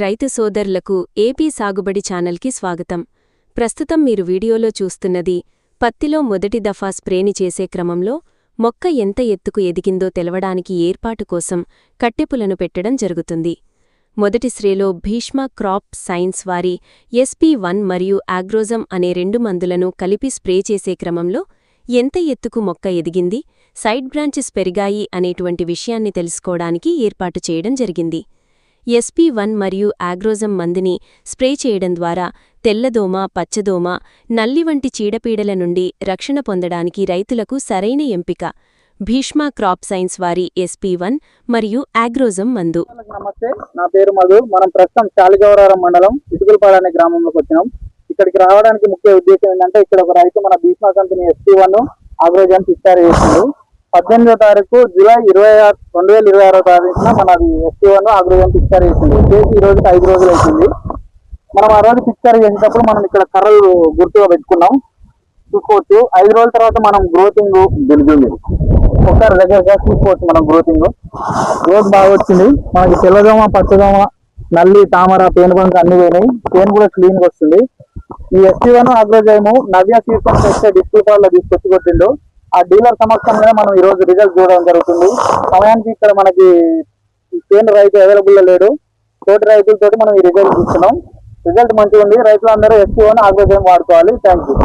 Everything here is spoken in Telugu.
రైతు సోదరులకు ఏపీ సాగుబడి ఛానల్కి స్వాగతం. ప్రస్తుతం మీరు వీడియోలో చూస్తున్నది పత్తిలో మొదటి దఫా స్ప్రేని చేసే క్రమంలో మొక్క ఎంత ఎత్తుకు ఎదిగిందో తెలవడానికి ఏర్పాటు కోసం కట్టెపులను పెట్టడం జరుగుతుంది. మొదటి స్ప్రేలో భీష్మ క్రాప్ సైన్స్ వారి SP1 మరియు ఆగ్రోజమ్ అనే 2 మందులను కలిపి స్ప్రే చేసే క్రమంలో ఎంత ఎత్తుకు మొక్క ఎదిగింది, సైడ్ బ్రాంచెస్ పెరిగాయి అనేటువంటి విషయాన్ని తెలుసుకోవడానికి ఏర్పాటు చేయడం జరిగింది. SP1 మరియు ఆగ్రోజమ్ మందుని స్ప్రే చేయడం ద్వారా తెల్లదోమ, పచ్చదోమ, నల్లి వంటి చీడపీడల నుండి రక్షణ పొందడానికి రైతులకు సరైన ఎంపిక భీష్మ క్రాప్ సైన్స్ వారి SP1 మరియు ఆగ్రోజమ్ మందు. నమస్తే, నా పేరు మధు. మనం ప్రస్తుతం చాలిగౌరారం మండలం ఇటుకులపాడు అనే గ్రామంలోకి వచ్చినాం. ఇక్కడికి రావడానికి ముఖ్య ఉద్దేశం ఏంటంటే, ఇక్కడ ఒక రైతు మన భీష్మ కంపెనీ SP1 ఆగ్రోజమ్ పిచికారీ చేసిండు. 18వ తారీఖు జూలై 2026 తారీఖున మనది SP1 ఆగ్రోజమ్ పిచికారీ చేసింది. చేసి ఈ రోజుకి 5 రోజులు అవుతుంది. మనం ఆ రోజు పిచికారీ చేసేటప్పుడు మనం ఇక్కడ కర్రలు గుర్తుగా పెట్టుకున్నాం, చూసుకోవచ్చు. 5 రోజుల తర్వాత మనం గ్రోతింగ్ దిగుతుంది, ఒకసారి దగ్గరగా చూసుకోవచ్చు. మనం గ్రోత్ బాగా వచ్చింది. మనకి తెల్లదోమ, పచ్చదోమ, నల్లి, తామర, పేనుబంక అన్ని పోయినాయి. పేను కూడా క్లీన్ గా వస్తుంది. ఈ SP1 ఆగ్రోజైమ్ నవ్య సీజన్ చేస్తే డిస్ట్రిక్ట్ తీసుకొచ్చి కొట్టిండు. ఆ డీలర్ సమక్షంలోనే మనం ఈ రోజు రిజల్ట్ చూడడం జరుగుతుంది. సమయానికి ఇక్కడ మనకి పేను రైతు అవైలబుల్ లో లేడు, తోటి రైతులతో మనం ఈ రిజల్ట్ చూస్తున్నాం. రిజల్ట్ మంచిగా ఉంది. రైతులందరూ SP1 ఆగ్రోజైమ్ వాడుకోవాలి. Thank you.